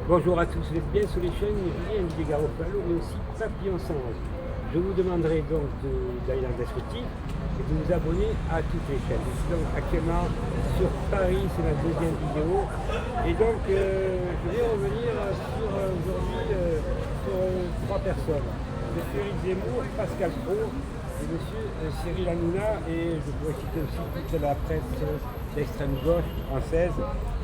Bonjour à tous, vous êtes bien sur les chaînes Julien Didier Garofalo, mais aussi Papillon Sans. Je vous demanderai donc d'aller dans le descriptif et de vous abonner à toutes les chaînes. Je suis donc actuellement sur Paris, c'est ma deuxième vidéo. Et donc je vais revenir sur aujourd'hui sur trois personnes. Monsieur Éric Zemmour, Pascal Pro et monsieur Cyril Hanouna, et je pourrais citer aussi toute la presse d'extrême gauche française,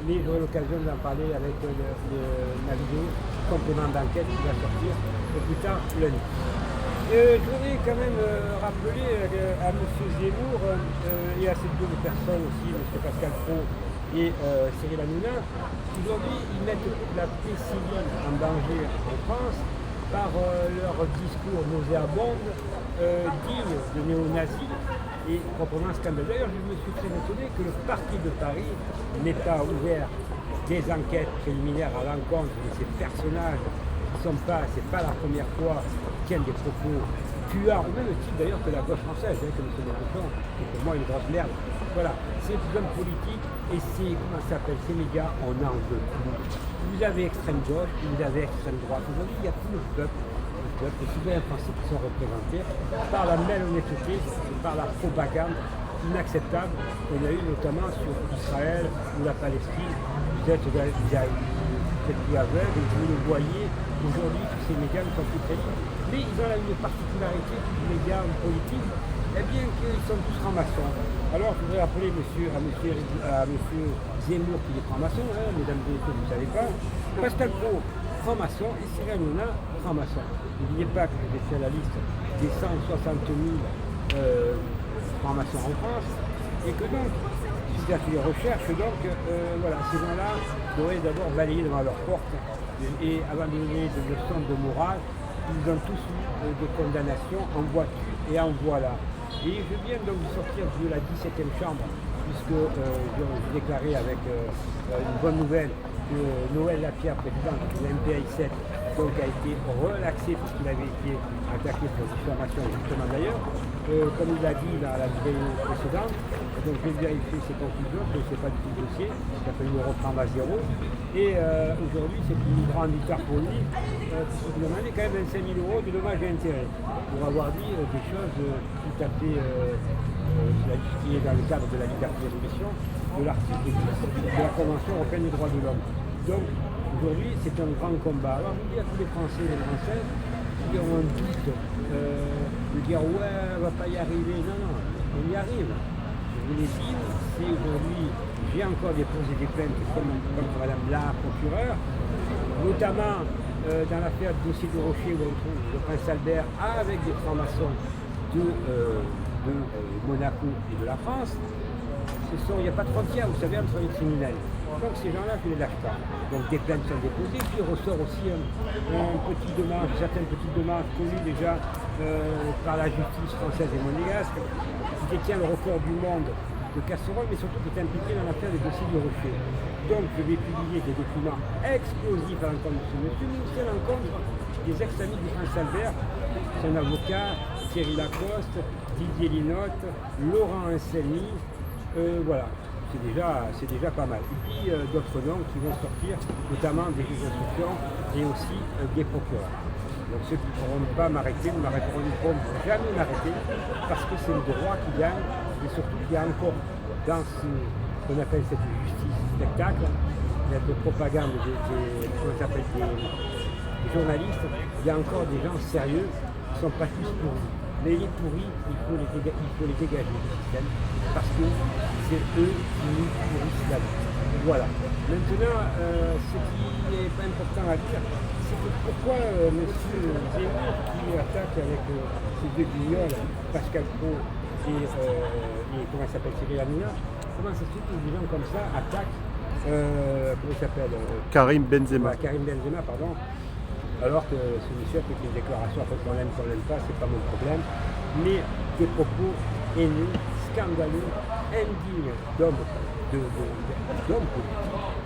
mais j'aurai l'occasion d'en parler avec ma vidéo complément d'enquête qui va sortir plus tard lundi. Je voudrais quand même rappeler à M. Zemmour et à ces deux personnes aussi, M. Pascal Pro et Cyril Hanouna, qu'aujourd'hui ils mettent la paix civile en danger en France par leur discours nauséabond, digne de néo-nazis et proprement scandaleux. D'ailleurs, je me suis très étonné que le parquet de Paris n'ait pas ouvert des enquêtes préliminaires à l'encontre de ces personnages qui ne sont pas, c'est pas la première fois qu'ils tiennent des propos puants, au même type d'ailleurs que la gauche française, que M. Mélenchon, qui est pour moi une grosse merde. Voilà, ces hommes politiques et ces, comment ça s'appelle, ces médias, on en veut plus. Vous avez extrême gauche, vous avez extrême droite. Aujourd'hui, il n'y a plus le peuple. Les citoyens français qui sont représentés par la malhonnêteté et par la propagande inacceptable qu'on a eu notamment sur Israël ou la Palestine. Vous êtes plus aveugle et vous le voyez. Aujourd'hui, tous ces médias ne sont plus crédibles. Mais ils ont une particularité, tous les médias politiques, eh bien qu'ils sont tous francs-maçons. Alors je voudrais appeler à monsieur Zemmour qui est franc-maçon, mesdames et messieurs, vous ne savez pas, Pascal Pro, franc-maçon, et Cyril Hanouna, franc-maçon. N'oubliez pas que j'ai fait la liste des 160 000 francs-maçons en France, et que donc, suite à les recherches, donc, voilà, ces gens-là devraient d'abord balayer devant leur porte, et avant de donner des leçons de morale, ils ont tous eu des condamnations en voiture et en voilà. Et je viens donc de sortir de la 17e chambre, puisque j'ai déclaré avec une bonne nouvelle que Noël Lapierre, président de l'MPI 7, donc, a été relaxé parce qu'il avait été attaqué pour diffamation, justement d'ailleurs. Comme il l'a dit dans la vidéo précédente, donc j'ai vérifié ses conclusions, que ce n'est pas du tout le dossier, il a fallu le reprendre à zéro. Et aujourd'hui, c'est une grande victoire pour lui, puisqu'il demandait quand même 25 000 € de dommages et intérêts, pour avoir dit des choses tout à fait qui est dans le cadre de la liberté d'expression, de l'article 10 de la Convention européenne des droits de l'homme. Donc aujourd'hui, c'est un grand combat. Alors je dis à tous les Français et les Françaises qui ont un doute de dire ouais, on ne va pas y arriver. Non, non, on y arrive. Je vous l'ai dit, c'est aujourd'hui, j'ai encore déposé des plaintes contre Madame la procureure, notamment dans l'affaire du dossier de Rocher où on trouve le prince Albert avec des francs-maçons de Monaco et de la France. Il n'y a pas de frontière, vous savez, entre les criminels. Donc ces gens-là, je ne les lâche pas. Donc des plaintes sont déposées, puis il ressort aussi certaines petites demandes connues déjà par la justice française et monégasque, qui détient le record du monde de casseroles, mais surtout qui est impliqué dans l'affaire des dossiers de Rocher. Donc je vais publier des documents explosifs à l'encontre de ce monsieur, mais aussi à l'encontre des ex-amis du prince Albert, son avocat, Thierry Lacoste, Didier Linotte, Laurent Anselmi, voilà. C'est déjà pas mal. Et puis d'autres noms qui vont sortir, notamment des juges d'instruction et aussi des procureurs. Donc ceux qui ne pourront pas m'arrêter ne pourront jamais m'arrêter parce que c'est le droit qui gagne et surtout qu'il y a encore dans ce qu'on appelle cette justice spectacle, cette propagande des journalistes, il y a encore des gens sérieux qui ne sont pas tous pourris. Mais les pourris, il faut les dégager du système parce que c'est eux qui nous pourrissent la vie. Voilà. Maintenant, ce qui est pas important à dire, c'est que pourquoi M. Zemmour qui attaque avec ces deux guignols, Pascal Pro et comment il s'appelle, Cyril Hanouna, comment ça se fait que des gens comme ça attaquent comment il s'appelle Karim Benzema. Karim Benzema, pardon. Alors que ce monsieur a fait une déclaration, après qu'on l'aime pas, c'est pas mon problème, mais des propos haineux, scandaleux, indignes d'hommes politiques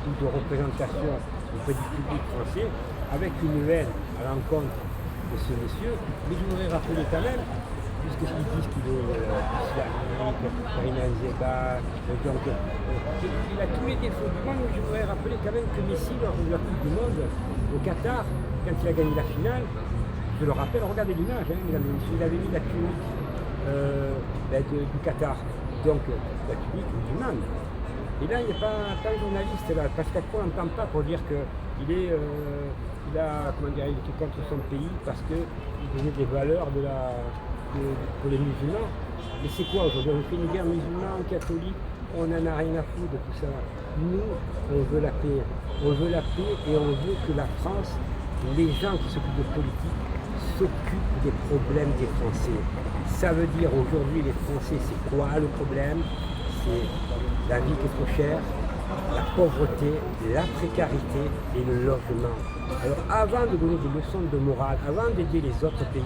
ou de représentation auprès du public français, avec une haine à l'encontre de ce monsieur. Mais je voudrais rappeler quand même puisqu'ils disent qu'il est islamique, Karim Benzema, donc il a tous les défauts du monde. Je voudrais rappeler quand même que Messi, lors de la Coupe du Monde au Qatar, quand il a gagné la finale, je le rappelle, regardez l'image, hein, il avait mis la tunique du Qatar, donc la tunique musulmane. Et là, il n'y a pas un journaliste, là, parce qu'après on n'entend pas pour dire qu'il est, il était contre son pays parce qu'il donnait des valeurs pour les musulmans. Mais c'est quoi aujourd'hui? On fait une guerre musulmane, catholique, on n'en a rien à foutre de tout ça. Nous, on veut la paix. On veut la paix et on veut que la France, les gens qui s'occupent de politique, s'occupent des problèmes des Français. Ça veut dire aujourd'hui, les Français, c'est quoi le problème? C'est la vie qui est trop chère, la pauvreté, la précarité et le logement. Alors avant de donner des leçons de morale, avant d'aider les autres pays,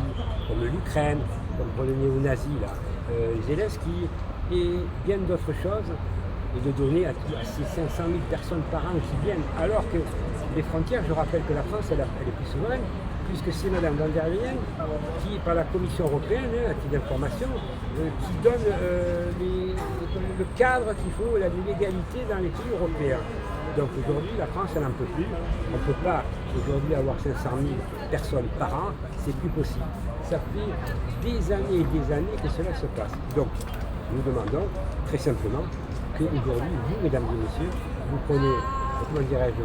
comme l'Ukraine, comme pour le néo-nazi, Zelensky, et bien d'autres choses, et de donner à ces 500 000 personnes par an qui viennent, alors que les frontières, je rappelle que la France, elle est plus souveraine, puisque c'est Mme van der Leyen qui, par la Commission européenne, à titre d'information, qui donne le cadre qu'il faut, la légalité dans les pays européens. Donc aujourd'hui, la France, elle n'en peut plus. On ne peut pas aujourd'hui avoir 500 000 personnes par an, c'est plus possible. Ça fait des années et des années que cela se passe. Donc, nous demandons très simplement qu'aujourd'hui, vous, mesdames et messieurs, vous prenez, comment dirais-je,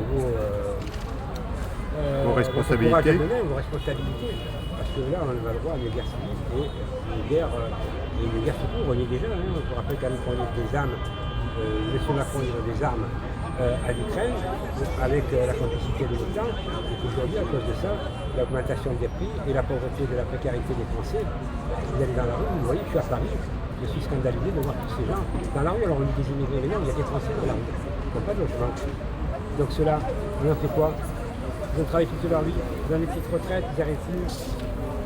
vos responsabilités. Vos responsabilités. Parce que là, on a le droit à une guerre civile et une guerre tout court. On y est déjà. Hein. Je vous rappelle quand même qu'on est des armes. M. Macron livre des armes à l'Ukraine avec la complicité de l'OTAN. Et qu'aujourd'hui, à cause de ça, l'augmentation des prix et la pauvreté de la précarité des Français, vous allez dans la rue, vous voyez, je suis à Paris, je suis scandalisé de voir tous ces gens dans la rue. Alors on dit des immigrés, mais non, il y a des Français dans la rue. Ils n'ont pas de logement. Donc ceux-là, on en fait quoi? Ils ont travaillé toute leur vie, ils ont des petites retraites, ils n'y arrivent plus.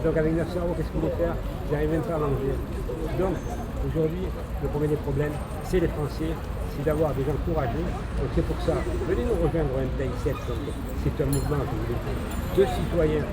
Donc avec 900 €, qu'est-ce qu'ils vont faire? Ils n'arrivent même pas à manger. Donc aujourd'hui, le premier des problèmes, c'est les Français, c'est d'avoir des gens courageux. Donc c'est pour ça, venez nous rejoindre au MPI7, c'est un mouvement, je vous l'ai dit, de citoyens.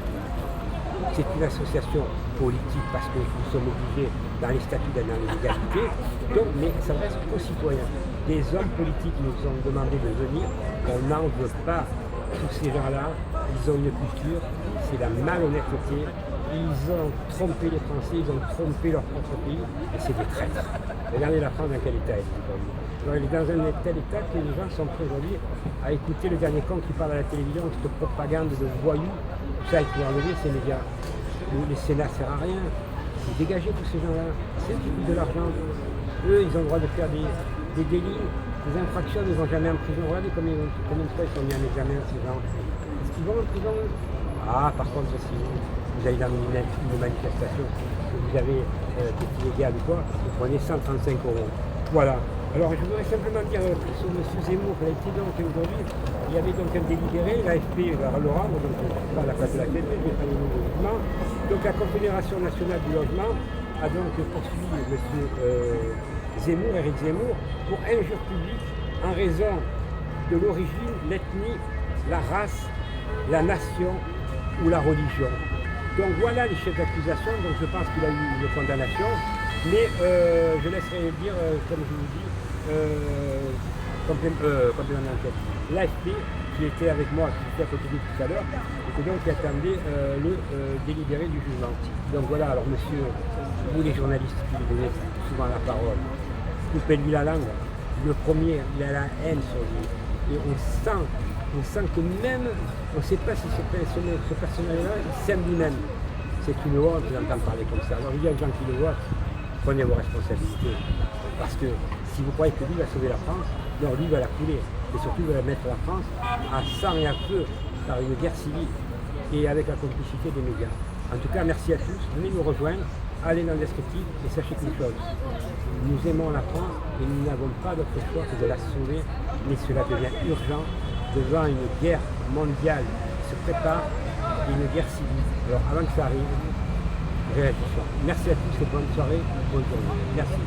C'est une association politique parce que nous sommes obligés dans les statuts d'être dans l'égalité. Donc, mais ça reste aux citoyens. Des hommes politiques nous ont demandé de venir, on n'en veut pas. Tous ces gens-là, ils ont une culture, c'est la malhonnêteté, ils ont trompé les Français, ils ont trompé leur propre pays, et c'est des traîtres. Regardez la France dans quel état elle est aujourd'hui. Elle est dans un tel état que les gens sont prêts aujourd'hui à écouter le dernier con qui parle à la télévision, cette propagande de voyous, tout ça, il faut enlever ces médias. Les Sénats ne servent à rien, c'est dégager tous ces gens-là, c'est qui coûtent de l'argent. Eux, ils ont le droit de faire des délits. Les infractions ne vont jamais en prison. Regardez combien de fois ils sont mis en examen, ces gens. Est-ce qu'ils vont en prison? Ah, par contre, si vous allez dans une manifestation, que vous avez des illégales ou quoi, vous prenez 135 €. Voilà. Alors, je voudrais simplement dire sur M. Zemmour, qui a été donc aujourd'hui, il y avait donc un délibéré, l'AFP va le rendre, donc pas la place de la TP, je vais pas les nouveaux logements. Donc la Confédération nationale du logement a donc poursuivi M. Zemmour, Éric Zemmour, pour injure publique en raison de l'origine, l'ethnie, la race, la nation ou la religion. Donc voilà les chefs d'accusation, donc je pense qu'il a eu une condamnation, mais je laisserai dire, comme je vous dis, complément d'enquête. L'AFP, qui était avec moi, qui était à côté de tout à l'heure, et que donc qui attendait le délibéré du jugement. Donc voilà, alors monsieur, vous les journalistes qui lui donnez souvent la parole, coupez-lui la langue. Le premier, il a la haine sur lui. Et on sent que même, on ne sait pas si ce personnage-là, il s'aime lui-même. C'est une honte d'entendre parler comme ça. Alors il y a des gens qui le voient, prenez vos responsabilités. Parce que si vous croyez que lui va sauver la France, non, lui va la couler. Et surtout, il va mettre la France à sang et à feu par une guerre civile et avec la complicité des médias. En tout cas, merci à tous. Venez nous rejoindre, allez dans le descriptif et sachez qu'une chose. Nous aimons la France et nous n'avons pas d'autre choix que de la sauver, mais cela devient urgent devant une guerre mondiale qui se prépare et une guerre civile. Alors avant que ça arrive, réagissons. Merci à tous et bonne soirée, bonne journée. Merci.